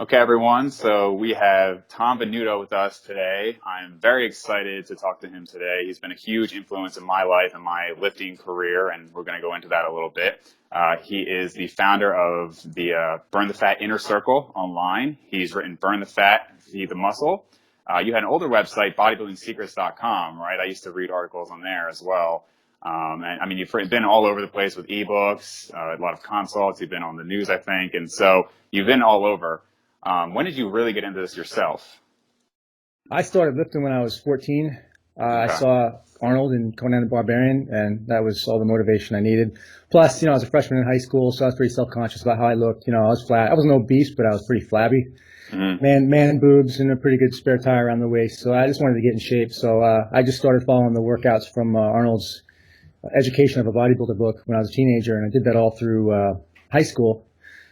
Okay, everyone. So we have Tom Venuto with us today. I'm very excited to talk to him today. He's been a huge influence in my life and my lifting career, and we're going to go into that a little bit. He is the founder of the Burn the Fat Inner Circle online. He's written Burn the Fat, Feed the Muscle. You had an older website, bodybuildingsecrets.com, right? I used to read articles on there as well. And I mean, you've been all over the place with ebooks, a lot of consults. You've been on the news, I think. And so you've been all over. When did you really get into this yourself? I started lifting when I was 14. Okay. I saw Arnold and Conan the Barbarian, and that was all the motivation I needed. Plus, I was a freshman in high school, so I was pretty self-conscious about how I looked. I was flat. I wasn't obese, but I was pretty flabby. Mm-hmm. Man boobs and a pretty good spare tire around the waist. So I just wanted to get in shape. So I just started following the workouts from Arnold's Education of a Bodybuilder book when I was a teenager, and I did that all through high school.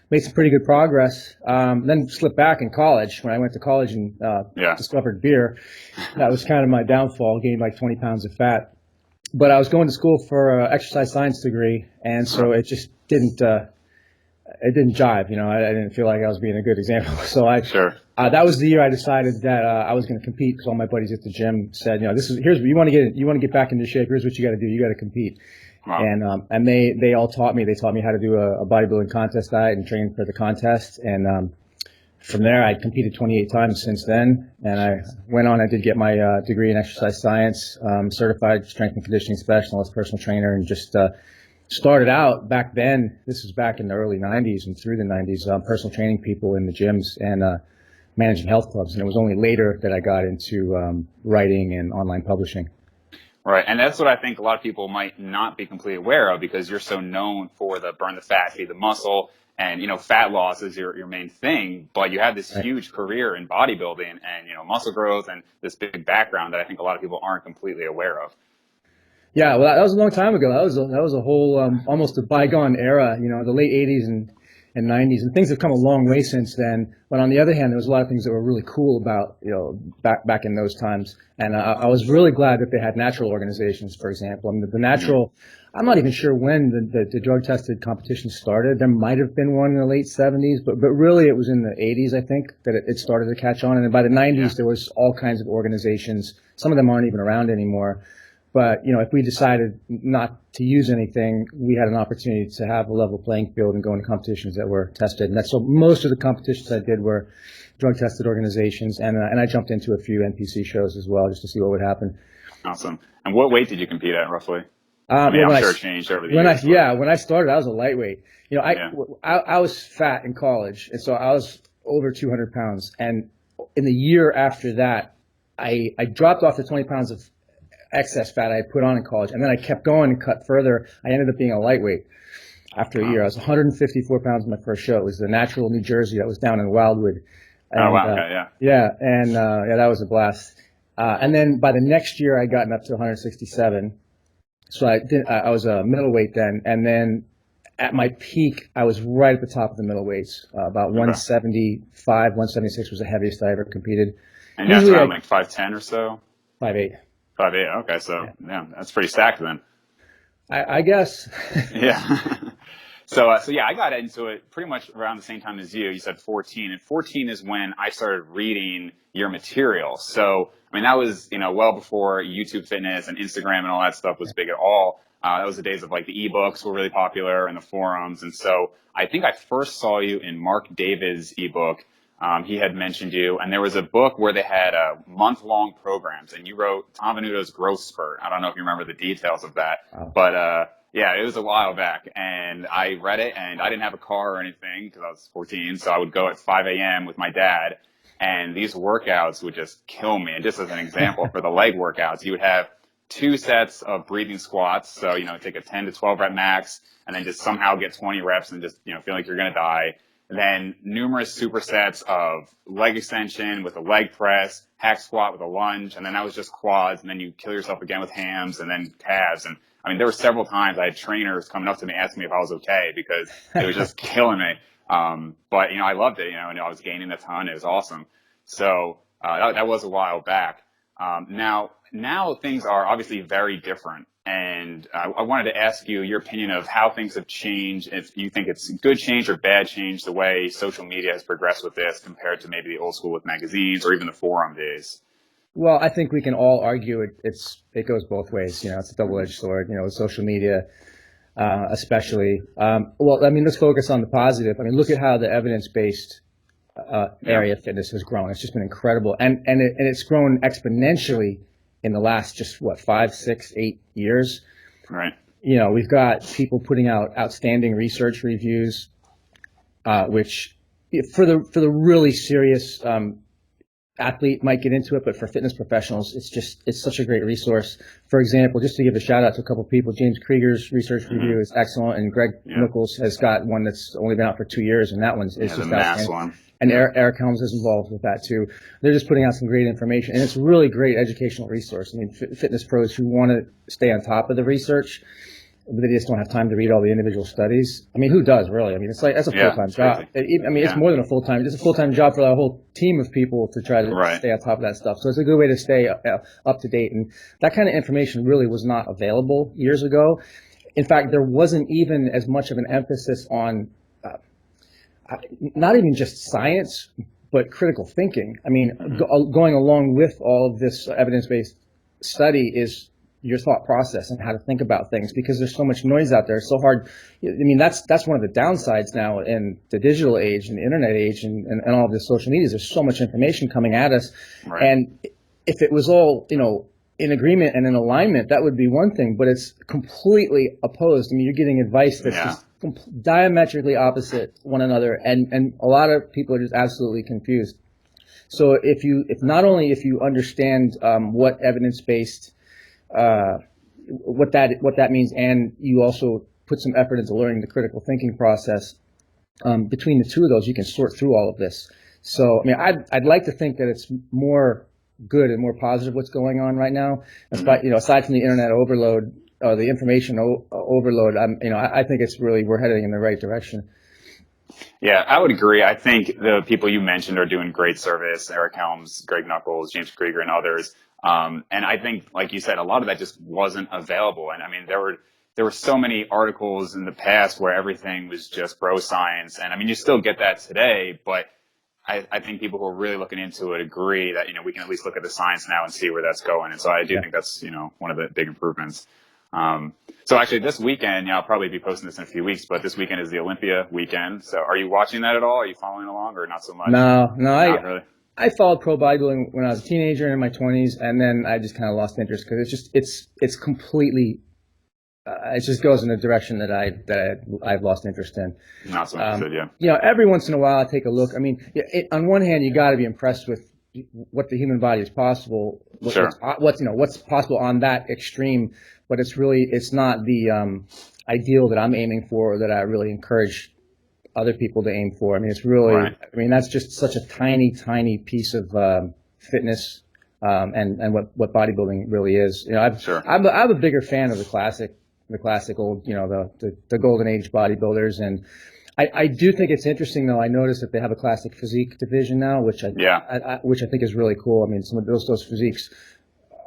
Made some pretty good progress. Then slipped back in college. When I went to college and discovered beer, that was kind of my downfall. Gained like 20 pounds of fat. But I was going to school for an exercise science degree, and so it just didn't jive. I didn't feel like I was being a good example. So that was the year I decided that I was going to compete, because all my buddies at the gym said, here's what you want to get back into shape. Here's what you got to do. You got to compete. Wow. And they all taught me. They taught me how to do a bodybuilding contest diet and train for the contest. And from there, I competed 28 times since then. And I went on. I did get my degree in exercise science, certified strength and conditioning specialist, personal trainer, and just started out back then. This was back in the early 90s and through the 90s, personal training people in the gyms and managing health clubs. And it was only later that I got into writing and online publishing. Right. And that's what I think a lot of people might not be completely aware of, because you're so known for the burn the fat, feed the muscle, and, fat loss is your main thing. But you have this huge career in bodybuilding and, muscle growth and this big background that I think a lot of people aren't completely aware of. Yeah, well, that was a long time ago. That was a whole almost a bygone era, the late 80s and 90s, and things have come a long way since then. But on the other hand, there was a lot of things that were really cool about, back in those times. And I was really glad that they had natural organizations, for example. I mean, the natural, I'm not even sure when the drug tested competition started. There might have been one in the late 70s, but really it was in the 80s, I think, that it started to catch on. And then by the 90s, there was all kinds of organizations. Some of them aren't even around anymore. But, if we decided not to use anything, we had an opportunity to have a level playing field and go into competitions that were tested. And so most of the competitions I did were drug-tested organizations, and I jumped into a few NPC shows as well just to see what would happen. Awesome. And what weight did you compete at, roughly? I'm sure it changed over the years. When I started, I was a lightweight. I was fat in college, and so I was over 200 pounds. And in the year after that, I dropped off the 20 pounds of excess fat I had put on in college, and then I kept going and cut further. I ended up being a lightweight after a year. I was 154 pounds in my first show. It was the Natural New Jersey that was down in Wildwood. And, oh, wow. Okay, that was a blast. And then by the next year, I gotten up to 167. So I was a middleweight then, and then at my peak, I was right at the top of the middleweights. About 175, 176 was the heaviest I ever competed. And that's around like 5'10" or so? 5'8". 5'8". Okay, so yeah, that's pretty stacked then. I guess. Yeah. So I got into it pretty much around the same time as you. You said 14, and 14 is when I started reading your material. So I mean, that was well before YouTube Fitness and Instagram and all that stuff was big at all. That was the days of like the ebooks were really popular and the forums. And so I think I first saw you in Mark David's ebook. He had mentioned you, and there was a book where they had month-long programs, and you wrote Tom Venuto's Growth Spurt. I don't know if you remember the details of that, but it was a while back, and I read it, and I didn't have a car or anything because I was 14, so I would go at 5 a.m. with my dad, and these workouts would just kill me. And just as an example, for the leg workouts, you would have 2 sets of breathing squats, so take a 10 to 12 rep max, and then just somehow get 20 reps and just feel like you're going to die. Then numerous supersets of leg extension with a leg press, hack squat with a lunge, and then that was just quads, and then you kill yourself again with hams, and then calves. And I mean, there were several times I had trainers coming up to me asking me if I was okay because it was just killing me. But I loved it, and I was gaining a ton. It was awesome. So that was a while back. Now things are obviously very different. And I wanted to ask you your opinion of how things have changed, if you think it's good change or bad change, the way social media has progressed with this compared to maybe the old school with magazines or even the forum days. Well, I think we can all argue it goes both ways. It's a double-edged sword. With social media, especially. Well, I mean, let's focus on the positive. I mean, look at how the evidence-based area of fitness has grown. It's just been incredible, and it's grown exponentially in the last just 5, 6, 8 years. Right. We've got people putting out outstanding research reviews, which for the really serious athlete might get into it, but for fitness professionals, it's such a great resource. For example, just to give a shout out to a couple of people, James Krieger's research review is excellent, and Greg Nichols has got one that's only been out for 2 years, and that one's just the mass outstanding. one. And Eric Helms is involved with that too. They're just putting out some great information, and it's a really great educational resource. I mean, fitness pros who want to stay on top of the research, but they just don't have time to read all the individual studies. I mean, who does really? I mean, that's a full-time job. It's more than a full-time. It's a full-time job for a whole team of people to try to stay on top of that stuff. So it's a good way to stay up to date. And that kind of information really was not available years ago. In fact, there wasn't even as much of an emphasis on not even just science, but critical thinking. I mean, going along with all of this evidence-based study is your thought process and how to think about things, because there's so much noise out there. It's so hard. I mean, that's one of the downsides now in the digital age and the internet age and all of this social media. There's so much information coming at us. Right. And if it was all, in agreement and in alignment, that would be one thing, but it's completely opposed. I mean, you're getting advice that's just diametrically opposite one another, and a lot of people are just absolutely confused. So if not only if you understand what evidence-based what that means, and you also put some effort into learning the critical thinking process, between the two of those, you can sort through all of this. So, I mean, I'd like to think that it's more good and more positive what's going on right now. Aside from the internet overload, the information overload, I think it's really, we're heading in the right direction. Yeah, I would agree. I think the people you mentioned are doing great service: Eric Helms, Greg Nuckols, James Krieger, and others. And I think, like you said, a lot of that just wasn't available. And I mean, there were so many articles in the past where everything was just bro science. And I mean, you still get that today, but I think people who are really looking into it agree that, we can at least look at the science now and see where that's going. And so I do think that's, one of the big improvements. So actually this weekend, I'll probably be posting this in a few weeks, but this weekend is the Olympia weekend. So are you watching that at all? Are you following along, or not so much? No, not really. I followed pro bodybuilding when I was a teenager and in my 20s, and then I just kind of lost interest because it's completely, it just goes in a direction that I've lost interest in. Not so interested, yeah. Every once in a while I take a look. I mean, on one hand, you got to be impressed with what the human body is possible, what's possible on that extreme, but it's not the ideal that I'm aiming for, or that I really encourage other people to aim for. I mean, it's really, I mean, that's just such a tiny, tiny piece of fitness and what bodybuilding really is. I'm a bigger fan of the classic old, the golden age bodybuilders. And I do think it's interesting, though. I noticed that they have a classic physique division now, which I think is really cool. I mean, some of those physiques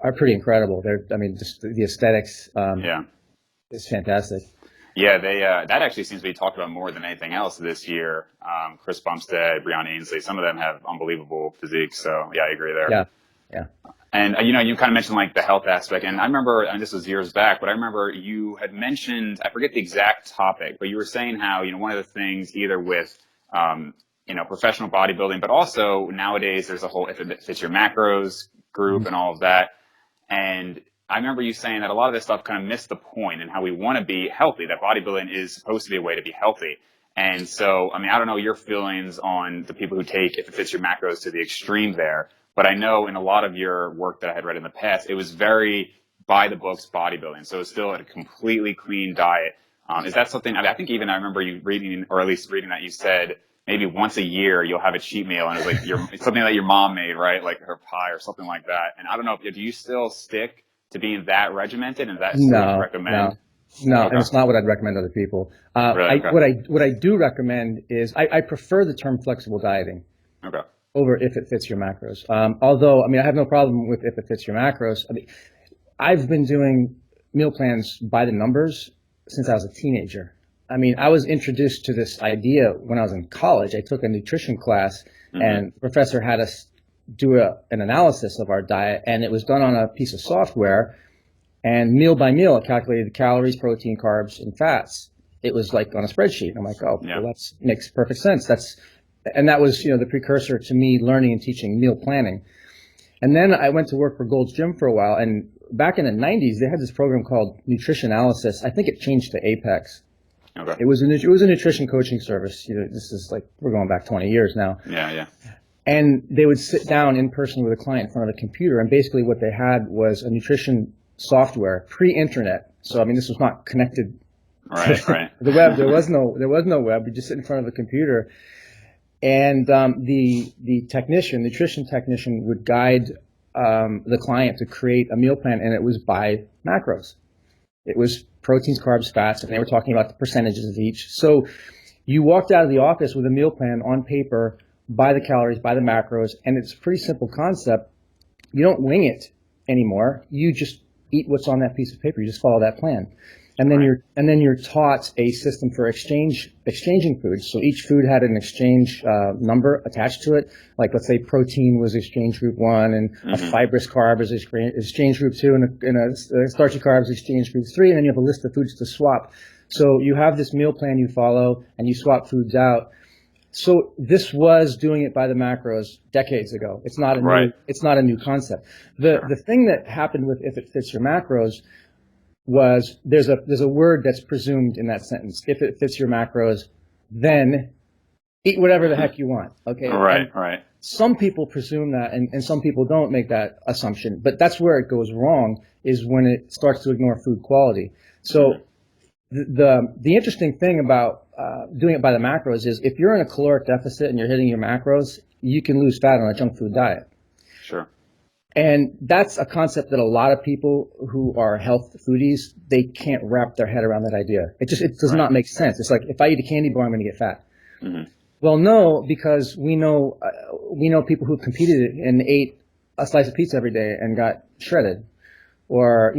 are pretty incredible. Just the aesthetics is fantastic. Yeah, that actually seems to be talked about more than anything else this year. Chris Bumstead, Breon Ainsley, some of them have unbelievable physiques. So yeah, I agree there. Yeah. And you kind of mentioned like the health aspect, and I remember, and this was years back, but I remember you had mentioned, I forget the exact topic, but you were saying how one of the things, either with professional bodybuilding, but also nowadays there's a whole if it fits your macros group and all of that, and I remember you saying that a lot of this stuff kind of missed the point and how we want to be healthy, that bodybuilding is supposed to be a way to be healthy. And so, I mean, I don't know your feelings on the people who take if it fits your macros to the extreme there, but I know in a lot of your work that I had read in the past, it was very by the books bodybuilding. So it's still a completely clean diet. Is that something, I think even I remember you reading, or at least reading that you said maybe once a year you'll have a cheat meal, and it was like it's something that your mom made, right? Like her pie or something like that. And I don't know, do you still stick to being that regimented, and that what you recommend? No, okay. And it's not what I'd recommend other people. Really? Okay. What I do recommend is I prefer the term flexible dieting. Okay. Over if it fits your macros. Although, I mean, I have no problem with if it fits your macros. I mean, I've been doing meal plans by the numbers since I was a teenager. I mean, I was introduced to this idea when I was in college. I took a nutrition class, and the professor had us do an analysis of our diet, and it was done on a piece of software, and meal by meal, it calculated the calories, protein, carbs, and fats. It was like on a spreadsheet. I'm like, oh, well, that makes perfect sense. And that was, the precursor to me learning and teaching meal planning. And then I went to work for Gold's Gym for a while, and back in the 90s, they had this program called Nutrition Analysis. I think it changed to Apex. Okay. It was a nutrition coaching service. This is like, we're going back 20 years now. Yeah. And they would sit down in person with a client in front of a computer, and basically what they had was a nutrition software pre-internet. So I mean, this was not connected to the web. There was no web. You just sit in front of a computer, and the nutrition technician would guide the client to create a meal plan, and it was by macros. It was proteins, carbs, fats, and they were talking about the percentages of each. So you walked out of the office with a meal plan on paper, by the calories, by the macros, and it's a pretty simple concept. You don't wing it anymore. You just eat what's on that piece of paper. You just follow that plan. And then you're taught a system for exchanging foods. So each food had an exchange number attached to it. Like, let's say protein was exchange group 1, and a fibrous carb is exchange group 2, and a starchy carb is exchange group 3, and then you have a list of foods to swap. So you have this meal plan you follow, and you swap foods out. So this was doing it by the macros decades ago. It's not a new concept. The thing that happened with If It Fits Your Macros was there's a word that's presumed in that sentence. If it fits your macros, then eat whatever the heck you want. Okay. Right. Some people presume that, and some people don't make that assumption. But that's where it goes wrong, is when it starts to ignore food quality. So the interesting thing about doing it by the macros is, if you're in a caloric deficit and you're hitting your macros, you can lose fat on a junk food diet. Sure. And that's a concept that a lot of people who are health foodies, they can't wrap their head around that idea. It does not make sense. It's like, if I eat a candy bar, I'm going to get fat. Mm-hmm. Well, no, because we know people who've competed and ate a slice of pizza every day and got shredded. Or,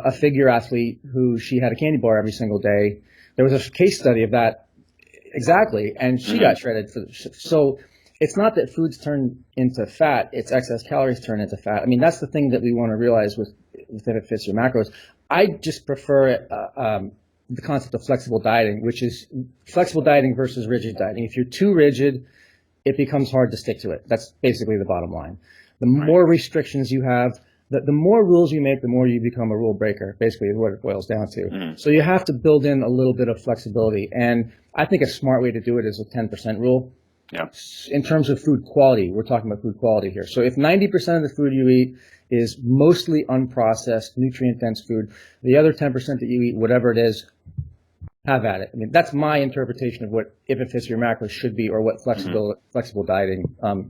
a figure athlete who, she had a candy bar every single day. There was a case study of that exactly, and she got shredded. So it's not that foods turn into fat, it's excess calories turn into fat. I mean, that's the thing that we want to realize with If It Fits Your Macros. I just prefer the concept of flexible dieting, which is flexible dieting versus rigid dieting. If you're too rigid, it becomes hard to stick to it. That's basically the bottom line. The more restrictions you have, the more rules you make, the more you become a rule breaker, basically, is what it boils down to. So you have to build in a little bit of flexibility. And I think a smart way to do it is a 10% rule. Yeah. In terms of food quality, we're talking about food quality here. So if 90% of the food you eat is mostly unprocessed, nutrient-dense food, the other 10% that you eat, whatever it is, have at it. I mean, that's my interpretation of what If It Fits Your Macros should be, or what flexible dieting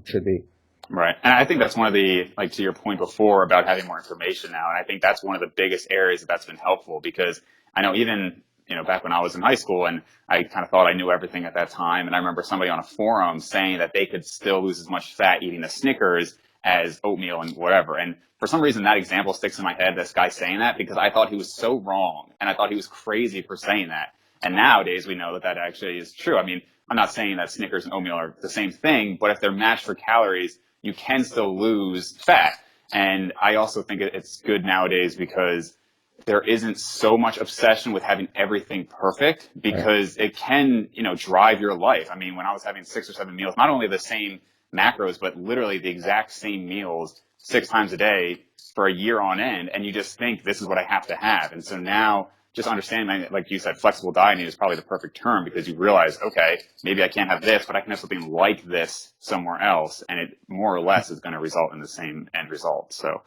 should be. Right. And I think that's one of the, like, to your point before about having more information now. And I think that's one of the biggest areas that's been helpful, because I know even, back when I was in high school, and I kind of thought I knew everything at that time. And I remember somebody on a forum saying that they could still lose as much fat eating a Snickers as oatmeal and whatever. And for some reason, that example sticks in my head, this guy saying that, because I thought he was so wrong. And I thought he was crazy for saying that. And nowadays we know that actually is true. I mean, I'm not saying that Snickers and oatmeal are the same thing, but if they're matched for calories, you can still lose fat. And I also think it's good nowadays because there isn't so much obsession with having everything perfect, because it can, drive your life. I mean, when I was having 6 or 7 meals, not only the same macros, but literally the exact same meals 6 times a day for a year on end. And you just think, this is what I have to have. And so now, just understanding, like you said, flexible dieting is probably the perfect term, because you realize, okay, maybe I can't have this, but I can have something like this somewhere else, and it more or less is going to result in the same end result. So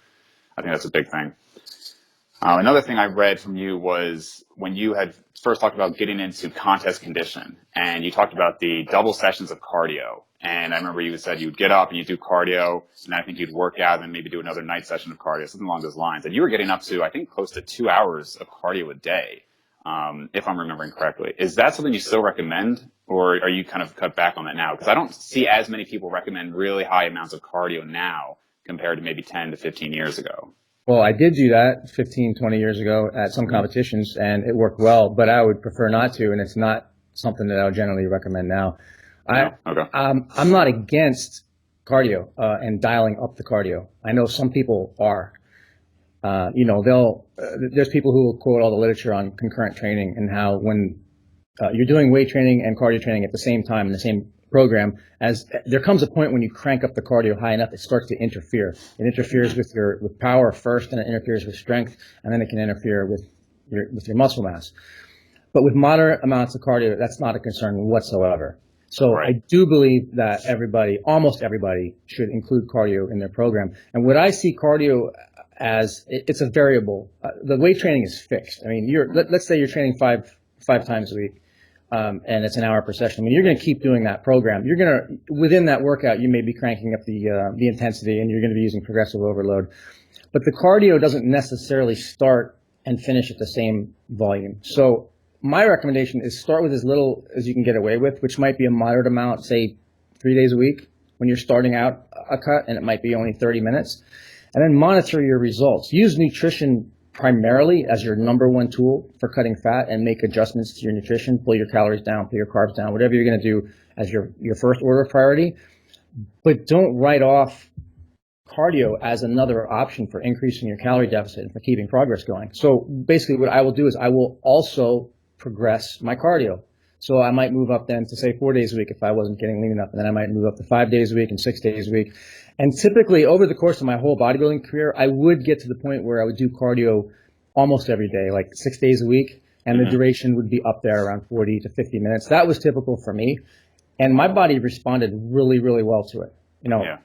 I think that's a big thing. Another thing I read from you was when you had first talked about getting into contest condition, and you talked about the double sessions of cardio. And I remember you said you'd get up and you'd do cardio, and I think you'd work out and then maybe do another night session of cardio, something along those lines. And you were getting up to, I think, close to 2 hours of cardio a day, if I'm remembering correctly. Is that something you still recommend, or are you kind of cut back on that now? Because I don't see as many people recommend really high amounts of cardio now compared to maybe 10 to 15 years ago. Well, I did do that 15, 20 years ago at some competitions, and it worked well, but I would prefer not to, and it's not something that I would generally recommend now. No? Okay. I'm not against cardio and dialing up the cardio. I know some people are. There's people who will quote all the literature on concurrent training and how when you're doing weight training and cardio training at the same time in the same program, as there comes a point when you crank up the cardio high enough, it starts to interfere. It interferes with power first, and it interferes with strength, and then it can interfere with your muscle mass. But with moderate amounts of cardio, that's not a concern whatsoever. So Right. I do believe that almost everybody, should include cardio in their program. And what I see cardio as, it's a variable. The weight training is fixed. I mean, let's say you're training five times a week, and it's an hour per session. I mean, you're going to keep doing that program. Within that workout, you may be cranking up the intensity, and you're going to be using progressive overload. But the cardio doesn't necessarily start and finish at the same volume. So my recommendation is start with as little as you can get away with, which might be a moderate amount, say 3 days a week when you're starting out a cut, and it might be only 30 minutes. And then monitor your results. Use nutrition primarily as your number one tool for cutting fat, and make adjustments to your nutrition. Pull your calories down, pull your carbs down, whatever you're going to do as your first order of priority. But don't write off cardio as another option for increasing your calorie deficit and for keeping progress going. So basically what I will do is I will also progress my cardio. So I might move up then to say 4 days a week if I wasn't getting lean enough, and then I might move up to 5 days a week and 6 days a week. And typically over the course of my whole bodybuilding career, I would get to the point where I would do cardio almost every day, like 6 days a week, and the duration would be up there around 40 to 50 minutes. That was typical for me, and my body responded really, really well to it. Yeah.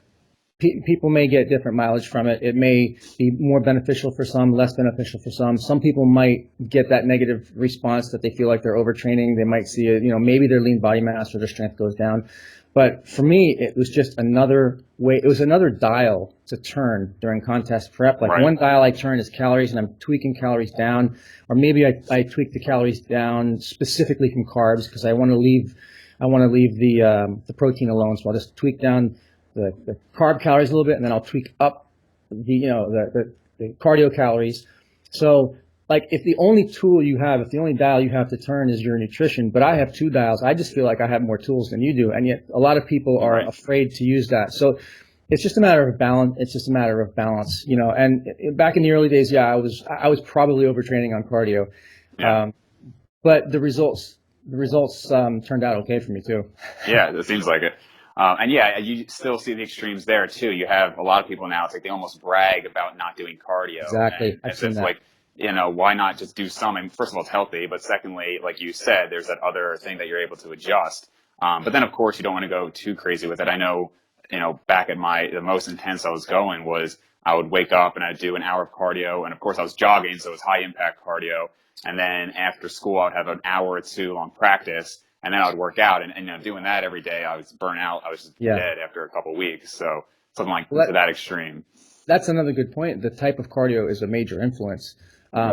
People may get different mileage from it. It may be more beneficial for some, less beneficial for some. Some people might get that negative response that they feel like they're overtraining. They might see it, maybe their lean body mass or their strength goes down. But for me, it was just another way. It was another dial to turn during contest prep. Like Right. one dial I turn is calories, and I'm tweaking calories down, or maybe I tweak the calories down specifically from carbs because I want to leave the protein alone. So I'll just tweak down the carb calories a little bit, and then I'll tweak up the cardio calories. So like if the only dial you have to turn is your nutrition, but I have two dials, I just feel like I have more tools than you do, and yet a lot of people are Right. afraid to use that. So it's just a matter of balance. It's just a matter of balance, And back in the early days, I was probably overtraining on cardio, Yeah. but the results turned out okay for me too. Yeah, it seems like it. And yeah, you still see the extremes there too. You have a lot of people now, it's like they almost brag about not doing cardio. Exactly. And I've as seen if that. like, why not just do some? I mean, first of all, it's healthy, but secondly, like you said, there's that other thing that you're able to adjust. But then of course you don't want to go too crazy with it. I know, back at the most intense I was going was I would wake up and I'd do an hour of cardio. And of course I was jogging, so it was high impact cardio. And then after school, I'd have an hour or two long practice. And then I would work out, and doing that every day, I was burnt out. I was just dead after a couple of weeks. So something like to that extreme. That's another good point. The type of cardio is a major influence.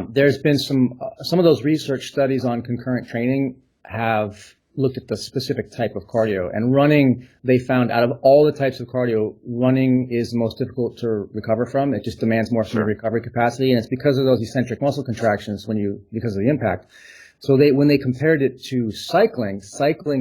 There's been some of those research studies on concurrent training have looked at the specific type of cardio, and running, they found out of all the types of cardio, running is the most difficult to recover from. It just demands more from the recovery capacity, and it's because of those eccentric muscle contractions because of the impact. So when they compared it to cycling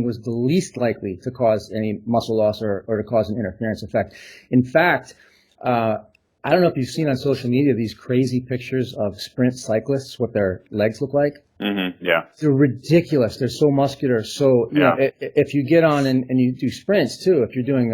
was the least likely to cause any muscle loss or to cause an interference effect. In fact, I don't know if you've seen on social media these crazy pictures of sprint cyclists, what their legs look like. Mm-hmm. Yeah. They're ridiculous. They're so muscular. So, if you get on and you do sprints too, if you're doing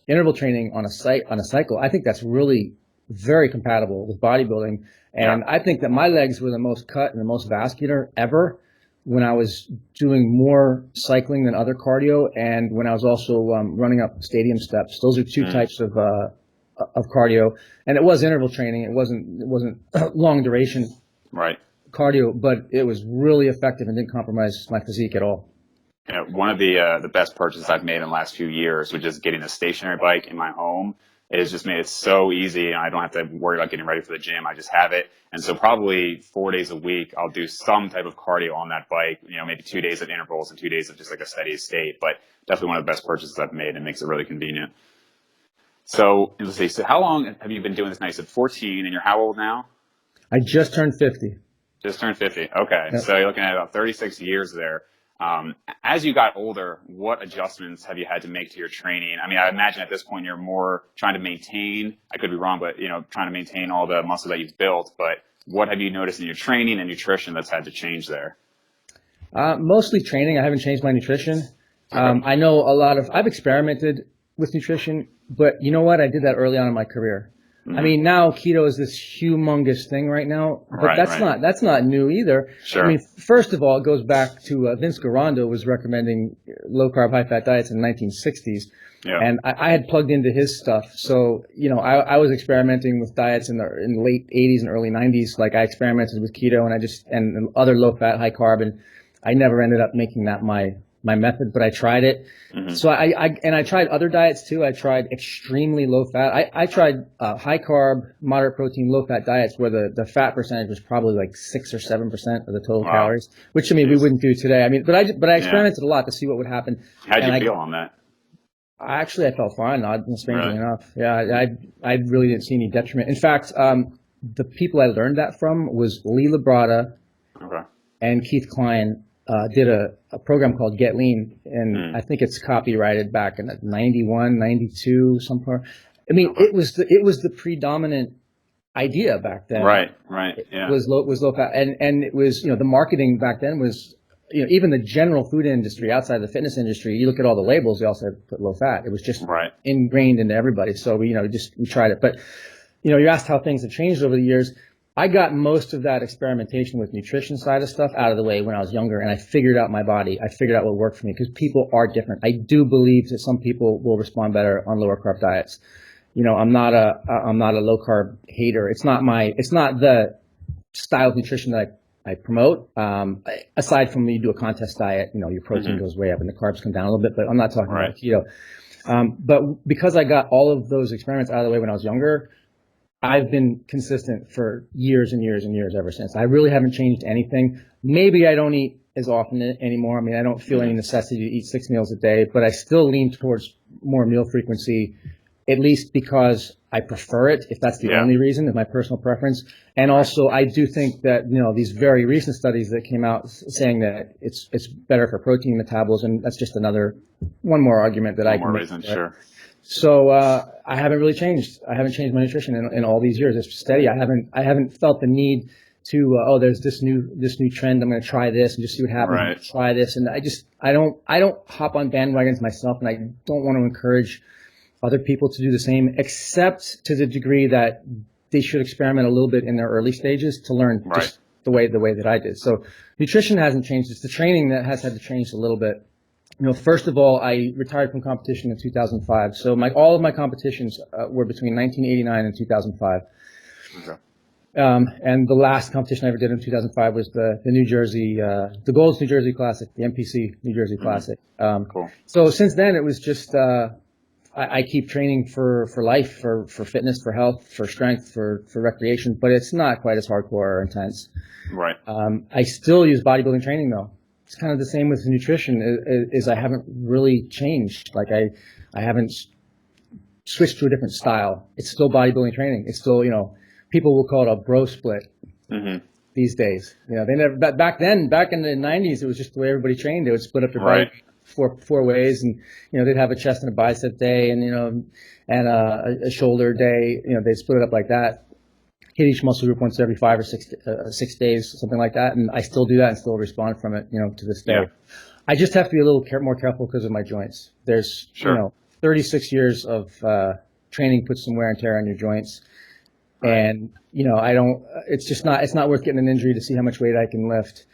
interval training on a cycle, I think that's really very compatible with bodybuilding. And I think that my legs were the most cut and the most vascular ever when I was doing more cycling than other cardio, and when I was also running up stadium steps. Those are two types of cardio, and it was interval training. It wasn't long duration cardio, but it was really effective and didn't compromise my physique at all. One of the best purchases I've made in the last few years was just getting a stationary bike in my home. It has just made it so easy, and I don't have to worry about getting ready for the gym. I just have it. And so probably 4 days a week, I'll do some type of cardio on that bike, maybe 2 days at intervals and 2 days of just like a steady state. But definitely one of the best purchases I've made, and makes it really convenient. So let's see. So how long have you been doing this now? You said 14, and you're how old now? I just turned 50. Just turned 50. Okay. Yep. So you're looking at about 36 years there. As you got older, what adjustments have you had to make to your training? I mean, I imagine at this point you're more trying to maintain, I could be wrong, but trying to maintain all the muscle that you've built. But what have you noticed in your training and nutrition that's had to change there? Mostly training. I haven't changed my nutrition. Okay. I know I've experimented with nutrition, but you know what? I did that early on in my career. Mm-hmm. I mean, now keto is this humongous thing right now, but that's not new either. Sure. I mean, first of all, it goes back to Vince Garando was recommending low carb, high fat diets in the 1960s. Yeah. And I had plugged into his stuff. So, I was experimenting with diets in the late 80s and early 90s. Like I experimented with keto and other low fat, high carb, and I never ended up making that my method, but I tried it. Mm-hmm. So I tried other diets too. I tried extremely low fat. I tried high carb, moderate protein, low fat diets where the fat percentage was probably like 6 or 7% of the total calories, which we wouldn't do today. I mean, but I experimented a lot to see what would happen. How'd you feel on that? Actually, I felt fine, strangely enough. Yeah, I really didn't see any detriment. In fact, the people I learned that from was Lee Labrada and Keith Klein. Did a program called Get Lean, and I think it's copyrighted back in 91, 92, somewhere. I mean, it was the predominant idea back then. Right, yeah. Was low fat, and it was, the marketing back then was, even the general food industry outside of the fitness industry, you look at all the labels, they all said put low fat. It was just ingrained into everybody. So we tried it. But, you asked how things have changed over the years. I got most of that experimentation with nutrition side of stuff out of the way when I was younger, and I figured out my body. I figured out what worked for me because people are different. I do believe that some people will respond better on lower carb diets. I'm not a low carb hater. It's not the style of nutrition that I promote. Aside from when you do a contest diet, your protein goes way up and the carbs come down a little bit, but I'm not talking about keto. But because I got all of those experiments out of the way when I was younger, I've been consistent for years and years and years ever since. I really haven't changed anything. Maybe I don't eat as often anymore. I mean, I don't feel any necessity to eat 6 meals a day, but I still lean towards more meal frequency, at least because I prefer it, if that's the only reason, is my personal preference. And also, I do think that, these very recent studies that came out saying that it's better for protein metabolism, that's just one more argument that I can make. Sure. So I haven't really changed. I haven't changed my nutrition in all these years. It's steady. I haven't felt the need to there's this new trend. I'm going to try this and just see what happens. Right. Try this, and I don't hop on bandwagons myself, and I don't want to encourage other people to do the same, except to the degree that they should experiment a little bit in their early stages to learn just the way that I did. So nutrition hasn't changed. It's the training that has had to change a little bit. First of all, I retired from competition in 2005. So all of my competitions were between 1989 and 2005. Okay. And the last competition I ever did in 2005 was the New Jersey, the Gold's New Jersey Classic, the NPC New Jersey Classic. Cool. So since then, it was just I keep training for life, for fitness, for health, for strength, for recreation, but it's not quite as hardcore or intense. Right. I still use bodybuilding training though. It's kind of the same with nutrition. Is I haven't really changed. Like I haven't switched to a different style. It's still bodybuilding training. It's still, people will call it a bro split these days. They never. Back then, back in the 90s, it was just the way everybody trained. They would split up their body four ways, and they'd have a chest and a bicep day, and and a shoulder day. They split it up like that. Hit each muscle group once every 5 or 6 days, something like that. And I still do that and still respond from it, to this day. Yeah. I just have to be a little more careful because of my joints. There's, 36 years of training puts some wear and tear on your joints. Right. And, it's not worth getting an injury to see how much weight I can lift.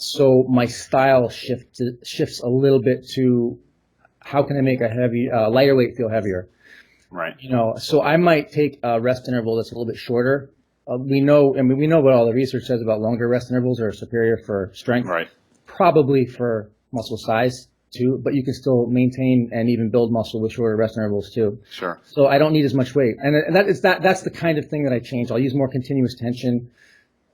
So my style shifts a little bit to how can I make a lighter weight feel heavier? Right. So I might take a rest interval that's a little bit shorter. We know what all the research says about longer rest intervals are superior for strength. Right. Probably for muscle size too, but you can still maintain and even build muscle with shorter rest intervals too. Sure. So I don't need as much weight, and that's the kind of thing that I change. I'll use more continuous tension,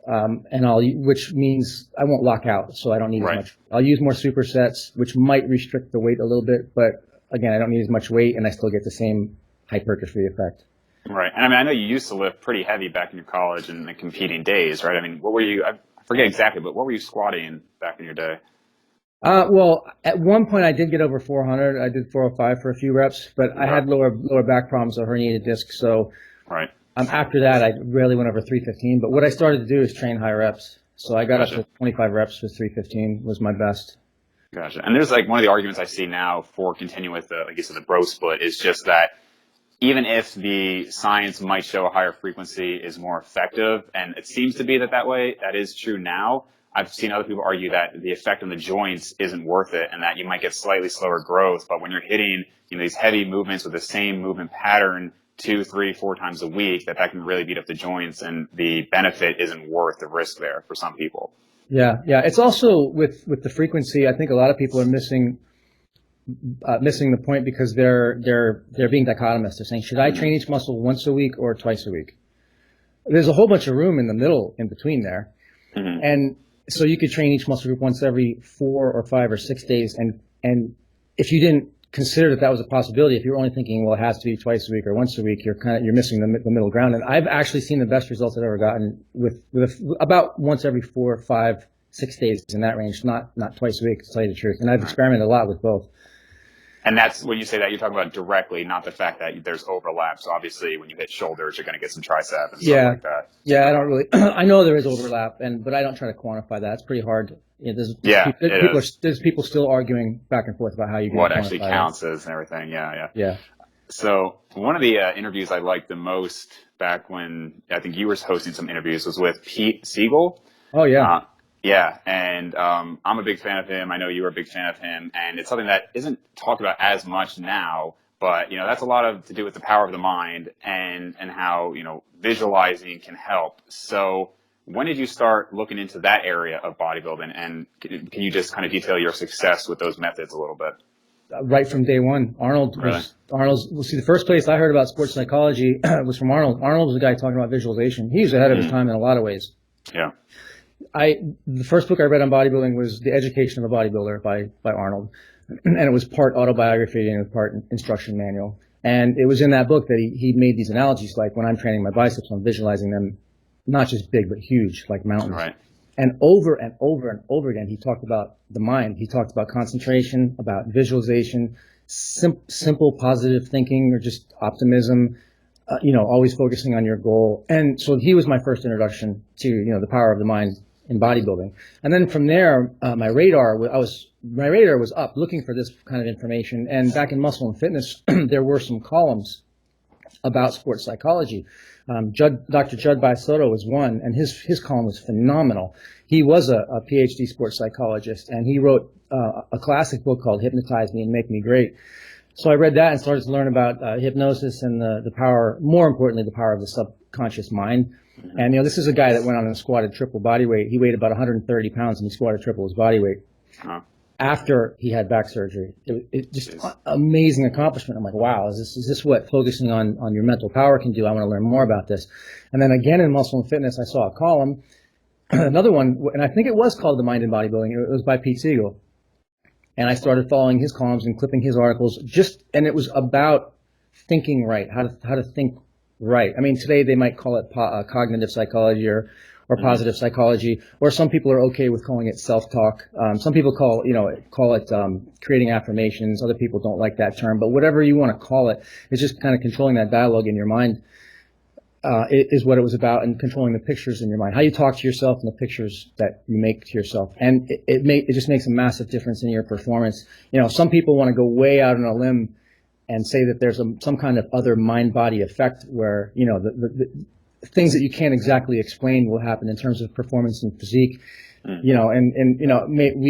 which means I won't lock out, so I don't need as much. I'll use more supersets, which might restrict the weight a little bit, but again, I don't need as much weight, and I still get the same hypertrophy effect. Right. And I mean, I know you used to lift pretty heavy back in your college and the competing days, right? I mean, what were you, I forget exactly, but what were you squatting back in your day? Well, at one point I did get over 400. I did 405 for a few reps, but I had lower back problems, a herniated disc. So Right. after that, I rarely went over 315. But what I started to do is train high reps. So I got up to 25 reps with 315 was my best. Gotcha. And there's like one of the arguments I see now for continuing with the, like you said, the bro split is just that even if the science might show a higher frequency is more effective, and it seems to be that way, that is true now. I've seen other people argue that the effect on the joints isn't worth it and that you might get slightly slower growth. But when you're hitting, these heavy movements with the same movement pattern 2, 3, 4 times a week, that can really beat up the joints, and the benefit isn't worth the risk there for some people. Yeah. It's also with the frequency. I think a lot of people are missing the point because they're being dichotomous. They're saying, should I train each muscle once a week or twice a week? There's a whole bunch of room in the middle, in between there, and so you could train each muscle group once every 4 or 5 or 6 days. And if you didn't consider that was a possibility, if you're only thinking, well, it has to be twice a week or once a week, you're missing the middle ground. And I've actually seen the best results I've ever gotten with about once every 4, 5, 6 days, in that range, not twice a week, to tell you the truth. And I've experimented a lot with both. And that's when you say that, you're talking about directly, not the fact that there's overlap. So obviously when you hit shoulders, you're going to get some tricep and stuff like that. Yeah, I don't really, I know there is overlap, but I don't try to quantify that. It's pretty hard. There's people still arguing back and forth about how you can what actually counts as and everything. Yeah. So one of the interviews I liked the most back when I think you were hosting some interviews was with Pete Siegel. Oh, yeah. Yeah, and I'm a big fan of him. I know you are a big fan of him, and it's something that isn't talked about as much now, but that's a lot to do with the power of the mind and how visualizing can help. So when did you start looking into that area of bodybuilding, and can you just kind of detail your success with those methods a little bit? Right from day one, Arnold's. The first place I heard about sports psychology was from Arnold. Arnold was the guy talking about visualization. He was ahead of his time in a lot of ways. Yeah. The first book I read on bodybuilding was The Education of a Bodybuilder by Arnold, and it was part autobiography and part instruction manual. And it was in that book that he made these analogies, like when I'm training my biceps, I'm visualizing them not just big but huge, like mountains. Right. And over and over and over again, he talked about the mind. He talked about concentration, about visualization, simple positive thinking, or just optimism. Always focusing on your goal. And so he was my first introduction to the power of the mind in bodybuilding. And then from there, my radar was up looking for this kind of information. And back in Muscle and Fitness, there were some columns about sports psychology. Dr. Judd Soto was one, and his column was phenomenal. He was a PhD sports psychologist, and he wrote a classic book called Hypnotize Me and Make Me Great. So I read that and started to learn about hypnosis and the power, more importantly, the power of the subconscious mind. And this is a guy that went on and squatted triple body weight. He weighed about 130 pounds and he squatted triple his body weight after he had back surgery. It just amazing accomplishment. I'm like, wow, is this what focusing on your mental power can do? I want to learn more about this. And then again in Muscle and Fitness, I saw a column, another one, and I think it was called The Mind in Bodybuilding. It was by Pete Siegel. And I started following his columns and clipping his articles, and it was about thinking right, how to think right. I mean, today they might call it cognitive psychology or positive psychology, or some people are okay with calling it self-talk. Some people call it creating affirmations. Other people don't like that term, but whatever you want to call it, it's just kind of controlling that dialogue in your mind. Is what it was about, and controlling the pictures in your mind, how you talk to yourself and the pictures that you make to yourself. And it just makes a massive difference in your performance. Some people want to go way out on a limb and say that there's some kind of other mind-body effect where, the things that you can't exactly explain will happen in terms of performance and physique. We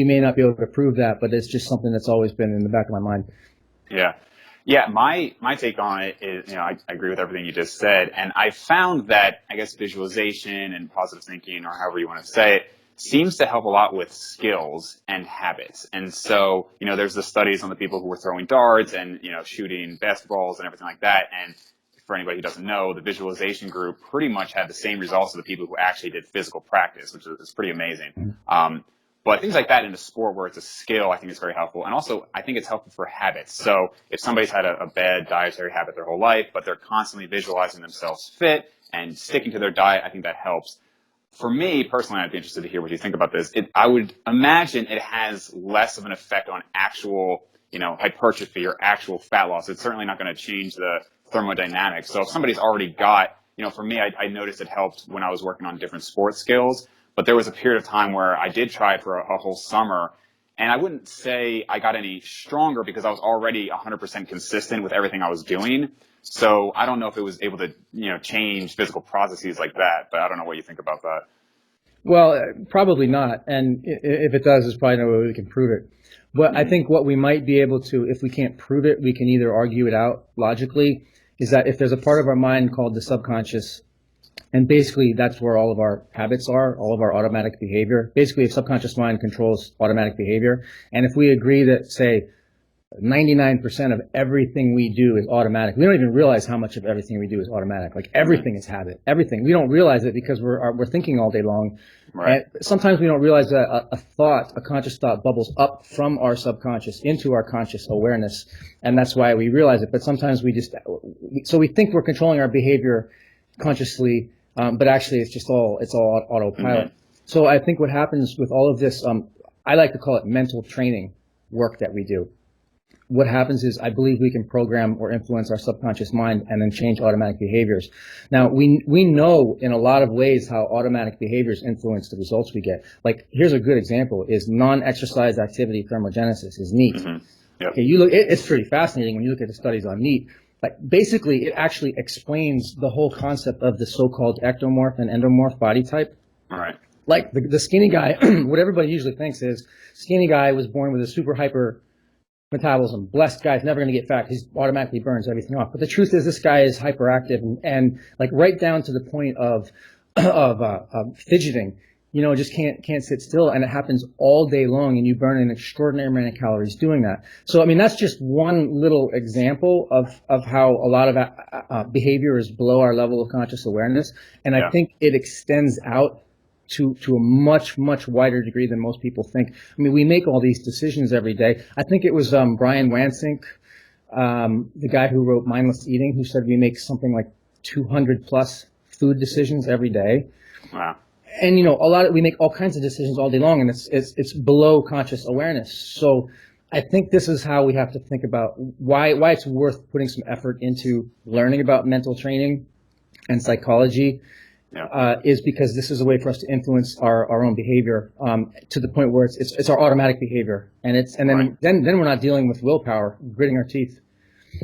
may not be able to prove that, but it's just something that's always been in the back of my mind. Yeah. Yeah, my take on it is, I agree with everything you just said. And I found that, I guess, visualization and positive thinking, or however you want to say it, seems to help a lot with skills and habits. And so, there's the studies on the people who were throwing darts and, shooting basketballs and everything like that. And for anybody who doesn't know, the visualization group pretty much had the same results as the people who actually did physical practice, which is pretty amazing. But things like that in a sport where it's a skill, I think is very helpful. And also, I think it's helpful for habits. So if somebody's had a bad dietary habit their whole life, but they're constantly visualizing themselves fit and sticking to their diet, I think that helps. For me personally, I'd be interested to hear what you think about this. I would imagine it has less of an effect on actual, hypertrophy or actual fat loss. It's certainly not going to change the thermodynamics. So if somebody's already got, for me, I noticed it helped when I was working on different sports skills. But there was a period of time where I did try it for a whole summer. And I wouldn't say I got any stronger because I was already 100% consistent with everything I was doing. So I don't know if it was able to, change physical processes like that, but I don't know what you think about that. Well, probably not. And if it does, there's probably no way we can prove it. But I think what we might be able to, if we can't prove it, we can either argue it out logically, is that if there's a part of our mind called the subconscious, and basically that's where all of our habits are, all of our automatic behavior. Basically, if subconscious mind controls automatic behavior, and if we agree that, say, 99% of everything we do is automatic. We don't even realize how much of everything we do is automatic. Like everything is habit. Everything. We don't realize it because we're thinking all day long. Right. And sometimes we don't realize that a conscious thought bubbles up from our subconscious into our conscious awareness. And that's why we realize it. But sometimes we think we're controlling our behavior consciously, but actually it's all autopilot. Mm-hmm. So I think what happens with all of this, I like to call it mental training work that we do. What happens is I believe we can program or influence our subconscious mind and then change automatic behaviors. Now, we know in a lot of ways how automatic behaviors influence the results we get. Like, here's a good example, is non-exercise activity thermogenesis is NEAT. Mm-hmm. Yep. Okay, it's pretty fascinating when you look at the studies on NEAT. Like, basically, it actually explains the whole concept of the so-called ectomorph and endomorph body type. All right. Like, the skinny guy, what everybody usually thinks is, skinny guy was born with a super hyper metabolism. Blessed guy's never going to get fat. He automatically burns everything off. But the truth is, this guy is hyperactive and like right down to the point of fidgeting. Just can't sit still, and it happens all day long, and you burn an extraordinary amount of calories doing that. So, I mean, that's just one little example of how a lot of behavior is below our level of conscious awareness, and I think it extends out to a much, much wider degree than most people think. I mean, we make all these decisions every day. I think it was Brian Wansink, the guy who wrote Mindless Eating, who said we make something like 200 plus food decisions every day. Wow. And we make all kinds of decisions all day long, and it's below conscious awareness. So I think this is how we have to think about why it's worth putting some effort into learning about mental training and psychology. Is because this is a way for us to influence our own behavior to the point where it's our automatic behavior, and then we're not dealing with willpower, gritting our teeth.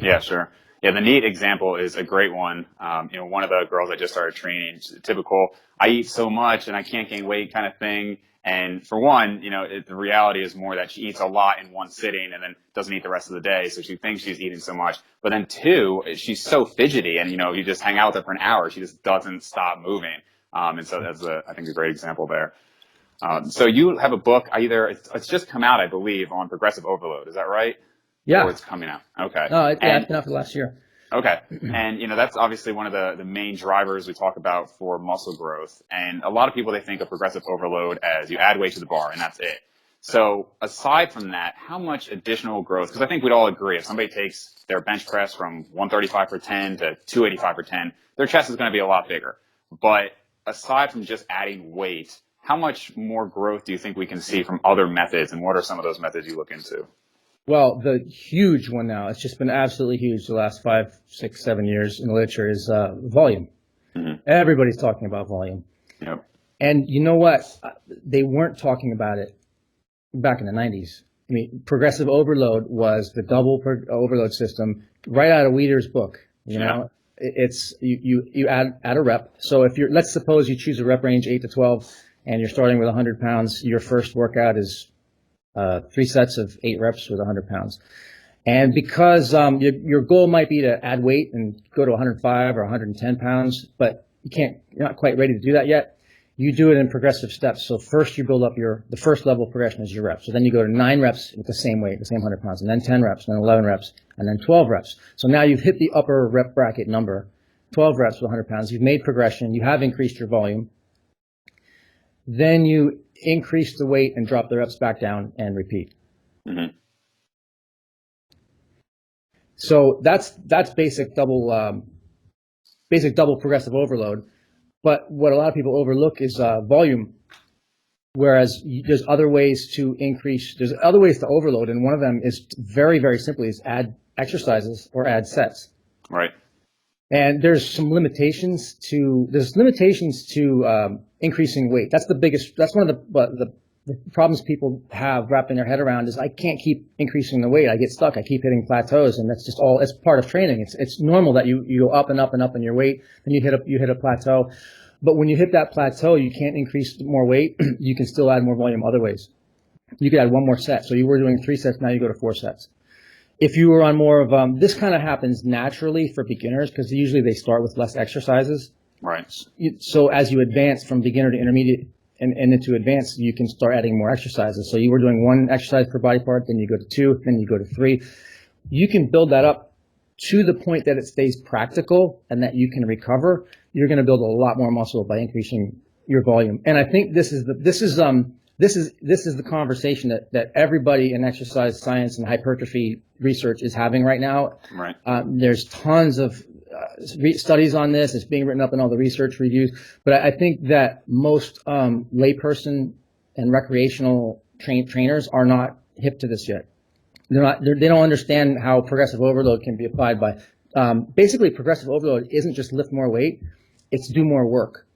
Yeah, sure. Yeah, the NEAT example is a great one. One of the girls I just started training, typical, I eat so much and I can't gain weight kind of thing. And for one, the reality is more that she eats a lot in one sitting and then doesn't eat the rest of the day. So she thinks she's eating so much. But then two, she's so fidgety and, you just hang out with her for an hour. She just doesn't stop moving. And so that's I think a great example there. So you have a book, it's just come out, I believe, on progressive overload. Is that right? Yeah. Or it's coming out. Okay. It's been out for the last year. Okay. And, that's obviously one of the main drivers we talk about for muscle growth. And a lot of people, they think of progressive overload as you add weight to the bar and that's it. So aside from that, how much additional growth, because I think we'd all agree, if somebody takes their bench press from 135 for 10 to 285 for 10, their chest is going to be a lot bigger. But aside from just adding weight, how much more growth do you think we can see from other methods? And what are some of those methods you look into? Well, the huge one now, it's just been absolutely huge the last 5, 6, 7 years in the literature is volume. Mm-hmm. Everybody's talking about volume. Yep. And you know what? They weren't talking about it back in the 90s. I mean, progressive overload was the double overload system right out of Weider's book. It's you add a rep. So let's suppose you choose a rep range 8 to 12 and you're starting with 100 pounds. Your first workout is 3 sets of 8 reps with 100 pounds. And because your goal might be to add weight and go to 105 or 110 pounds, but you're not quite ready to do that yet, you do it in progressive steps. So first you build up the first level of progression is your reps. So then you go to 9 reps with the same weight, the same 100 pounds, and then 10 reps, and then 11 reps, and then 12 reps. So now you've hit the upper rep bracket number, 12 reps with 100 pounds. You've made progression. You have increased your volume. Then you increase the weight and drop the reps back down and repeat. Mm-hmm. So that's basic double progressive overload. But what a lot of people overlook is volume. Whereas there's other ways to increase, there's other ways to overload, and one of them is very, very simply is add exercises or add sets. Right. And there's limitations to increasing weight. That's one of the problems people have wrapping their head around is I can't keep increasing the weight. I get stuck. I keep hitting plateaus, and that's just it's part of training. It's normal that you go up and up and up in your weight, then you hit a plateau. But when you hit that plateau, you can't increase more weight. You can still add more volume other ways. You could add one more set. So you were doing 3 sets, now you go to 4 sets. If you were on more of this kind of happens naturally for beginners because usually they start with less exercises. Right. So as you advance from beginner to intermediate and into advanced, you can start adding more exercises. So you were doing 1 exercise per body part, then you go to 2, then you go to 3. You can build that up to the point that it stays practical and that you can recover. You're going to build a lot more muscle by increasing your volume. And I think this is the conversation that everybody in exercise science and hypertrophy research is having right now. Right. There's tons of studies on this. It's being written up in all the research reviews. But I think that most layperson and recreational trainers are not hip to this yet. They don't understand how progressive overload can be applied by. Basically, progressive overload isn't just lift more weight; it's do more work.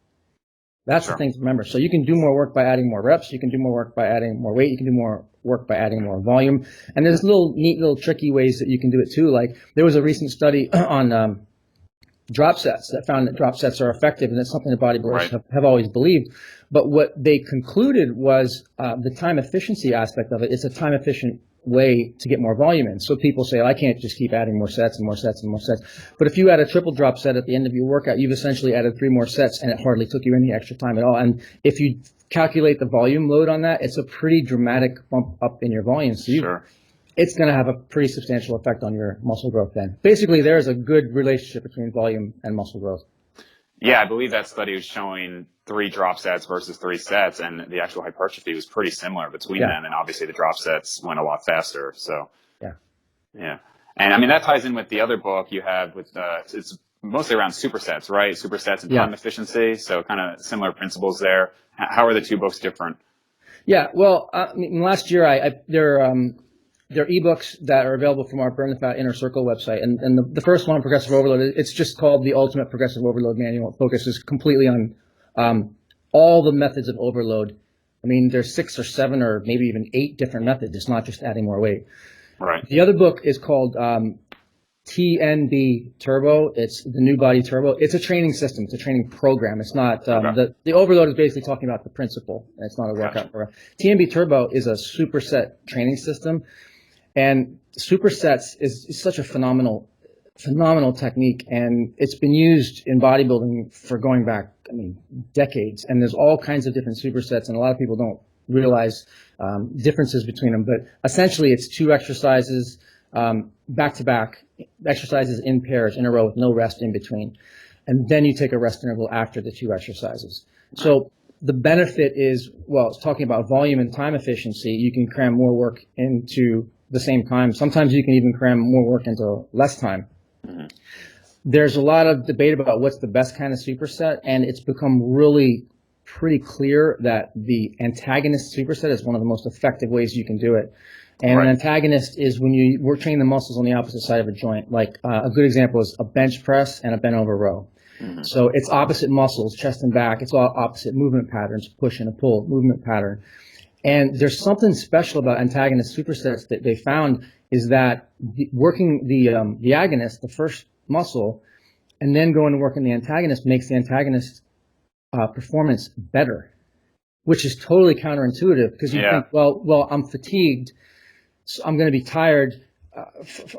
That's the thing to remember. So you can do more work by adding more reps. You can do more work by adding more weight. You can do more work by adding more volume. And there's neat little tricky ways that you can do it too. Like there was a recent study on drop sets that found that drop sets are effective, and it's something that bodybuilders have always believed. But what they concluded was the time efficiency aspect of it. It's a time efficient way to get more volume in. So people say, I can't just keep adding more sets and more sets and more sets. But if you add a triple drop set at the end of your workout, you've essentially added 3 more sets, and it hardly took you any extra time at all. And if you calculate the volume load on that, it's a pretty dramatic bump up in your volume. So it's going to have a pretty substantial effect on your muscle growth then. Basically, there's a good relationship between volume and muscle growth. Yeah, I believe that study was showing 3 drop sets versus 3 sets, and the actual hypertrophy was pretty similar between them. And obviously, the drop sets went a lot faster. So, yeah. And I mean, that ties in with the other book you have with it's mostly around supersets, right? Supersets and time efficiency. So, kind of similar principles there. How are the 2 books different? Yeah, well, last year there are ebooks that are available from our Burn the Fat Inner Circle website. And the first one, Progressive Overload, it's just called the Ultimate Progressive Overload Manual. It focuses completely on all the methods of overload. I mean, there's 6 or 7 or maybe even 8 different methods. It's not just adding more weight. Right. The other book is called TNB Turbo. It's the New Body Turbo. It's a training system. It's a training program. It's not the overload is basically talking about the principle. It's not a workout program. TNB Turbo is a superset training system. And supersets is such a phenomenal technique, and it's been used in bodybuilding for going back, decades. And there's all kinds of different supersets, and a lot of people don't realize differences between them. But essentially, it's 2 exercises back-to-back exercises in pairs in a row with no rest in between, and then you take a rest interval after the 2 exercises. So the benefit is, it's talking about volume and time efficiency. You can cram more work into the same time. Sometimes you can even cram more work into less time. Mm-hmm. There's a lot of debate about what's the best kind of superset, and it's become really pretty clear that the antagonist superset is one of the most effective ways you can do it. And an antagonist is when we're training the muscles on the opposite side of a joint. Like a good example is a bench press and a bent over row. Mm-hmm. So it's opposite muscles, chest and back. It's all opposite movement patterns, push and a pull movement pattern. And there's something special about antagonist supersets that they found is that working the agonist, the first muscle, and then going to work in the antagonist makes the antagonist performance better, which is totally counterintuitive because you think, well, I'm fatigued, so I'm going to be tired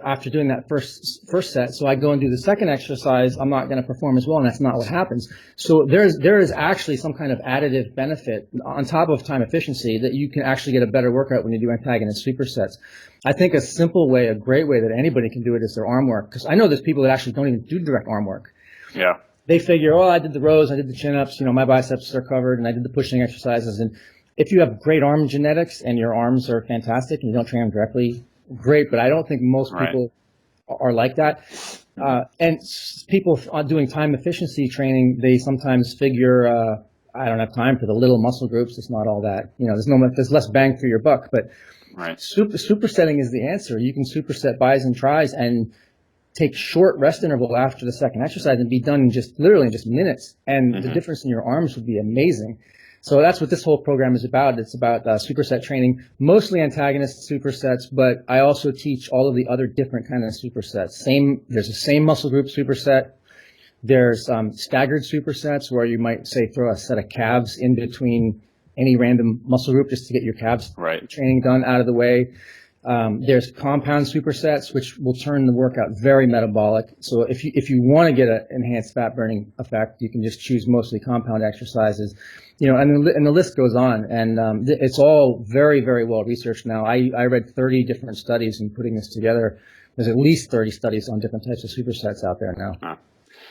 after doing that first set. So I go and do the second exercise. I'm not going to perform as well, and that's not what happens. So there is actually some kind of additive benefit on top of time efficiency that you can actually get a better workout when you do antagonist supersets. I think a simple way, a great way that anybody can do it is their arm work, because I know there's people that actually don't even do direct arm work. Yeah. They figure, I did the rows, I did the chin-ups, my biceps are covered, and I did the pushing exercises, and if you have great arm genetics and your arms are fantastic and you don't train them directly, great. But I don't think most people are like that. And people doing time efficiency training, they sometimes figure, I don't have time for the little muscle groups. It's not all that, there's less bang for your buck, but supersetting is the answer. You can superset bis and tris and take short rest interval after the second exercise and be done in just minutes. And the difference in your arms would be amazing. So that's what this whole program is about. It's about superset training, mostly antagonist supersets, but I also teach all of the other different kind of supersets. There's the same muscle group superset. There's staggered supersets where you might say throw a set of calves in between any random muscle group just to get your calves training done out of the way. There's compound supersets, which will turn the workout very metabolic. So if you want to get an enhanced fat burning effect, you can just choose mostly compound exercises, and the list goes on. And it's all very, very well researched now. I read 30 different studies in putting this together. There's at least 30 studies on different types of supersets out there now.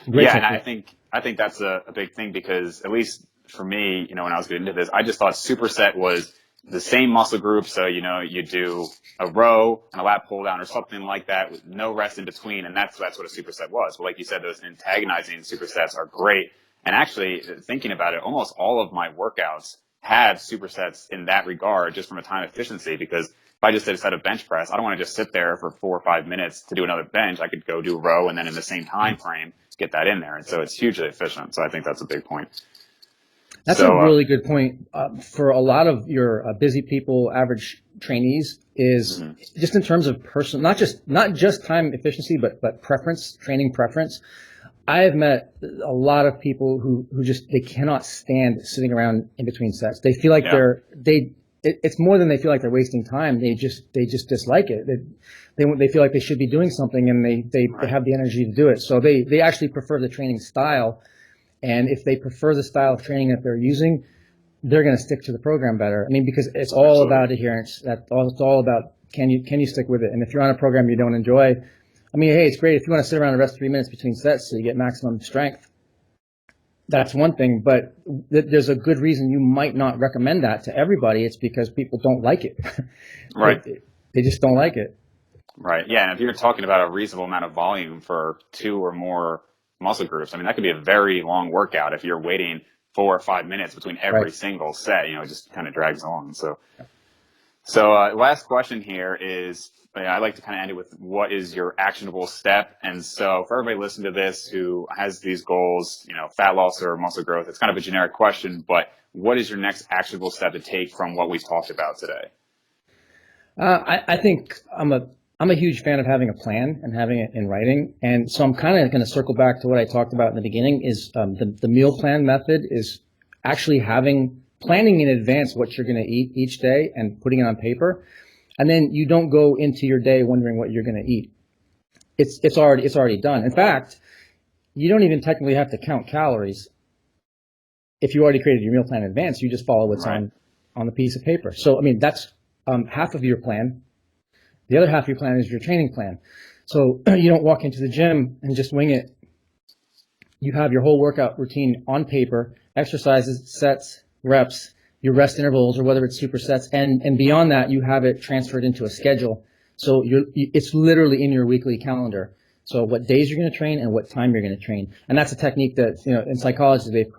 Yeah, and I think that's a big thing because at least for me, when I was getting into this, I just thought superset was the same muscle group. So, you do a row and a lat pull down or something like that with no rest in between. And that's what a superset was. But like you said, those antagonizing supersets are great. And actually thinking about it, almost all of my workouts have supersets in that regard, just from a time efficiency, because if I just did a set of bench press, I don't want to just sit there for 4 or 5 minutes to do another bench. I could go do a row and then in the same time frame, get that in there. And so it's hugely efficient. So I think that's a big point. That's a really good point. For a lot of your busy people, average trainees, is just in terms of not just time efficiency, but preference, training preference. I have met a lot of people who just, they cannot stand sitting around in between sets. They feel like it's more than they feel like they're wasting time. They just dislike it. They feel like they should be doing something and they have the energy to do it. So they actually prefer the training style. And if they prefer the style of training that they're using, they're going to stick to the program better. I mean, because it's all about adherence. It's all about can you stick with it. And if you're on a program you don't enjoy, I mean, hey, it's great if you want to sit around and rest 3 minutes between sets so you get maximum strength. That's one thing, but there's a good reason you might not recommend that to everybody. It's because people don't like it. They just don't like it. Right. Yeah. And if you're talking about a reasonable amount of volume for 2 or more muscle groups, I mean, that could be a very long workout if you're waiting 4 or 5 minutes between every single set. It just kind of drags along. So last question here is, I like to kind of end it with, what is your actionable step? And so for everybody listening to this who has these goals, fat loss or muscle growth, it's kind of a generic question, but what is your next actionable step to take from what we've talked about today? I think I'm a huge fan of having a plan and having it in writing. And so I'm kind of going to circle back to what I talked about in the beginning is the meal plan method is actually planning in advance what you're going to eat each day and putting it on paper. And then you don't go into your day wondering what you're going to eat. It's already done. In fact, you don't even technically have to count calories. If you already created your meal plan in advance, you just follow what's on the piece of paper. So, I mean, that's half of your plan. The other half of your plan is your training plan. So you don't walk into the gym and just wing it. You have your whole workout routine on paper, exercises, sets, reps, your rest intervals, or whether it's supersets, and beyond that, you have it transferred into a schedule. So it's literally in your weekly calendar. So what days you're going to train and what time you're going to train. And that's a technique that, in psychology, they've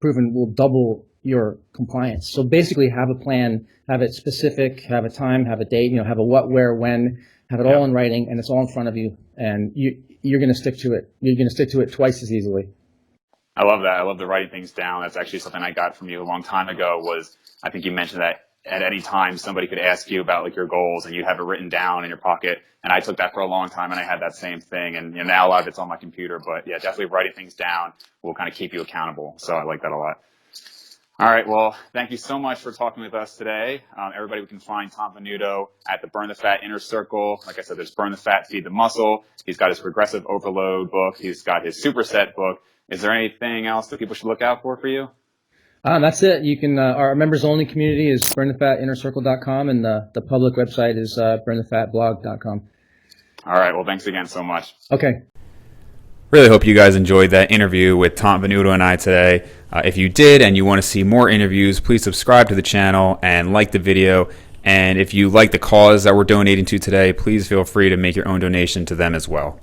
proven will double your compliance. So basically have a plan, have it specific, have a time, have a date, have a what, where, when, have it all in writing, and it's all in front of you, and you're going to stick to it. You're going to stick to it twice as easily. I love that. I love the writing things down. That's actually something I got from you a long time ago. I think you mentioned that at any time somebody could ask you about your goals and you have it written down in your pocket. And I took that for a long time and I had that same thing. And now a lot of it's on my computer, but yeah, definitely writing things down will kind of keep you accountable. So I like that a lot. All right. Well, thank you so much for talking with us today. Everybody, we can find Tom Venuto at the Burn the Fat Inner Circle. Like I said, there's Burn the Fat, Feed the Muscle. He's got his Progressive Overload book. He's got his Superset book. Is there anything else that people should look out for you? That's it. You can, our members only community is burnthefatinnercircle.com and the public website is burnthefatblog.com. All right. Well, thanks again so much. Okay. Really hope you guys enjoyed that interview with Tom Venuto and I today. If you did and you want to see more interviews, please subscribe to the channel and like the video. And if you like the cause that we're donating to today, please feel free to make your own donation to them as well.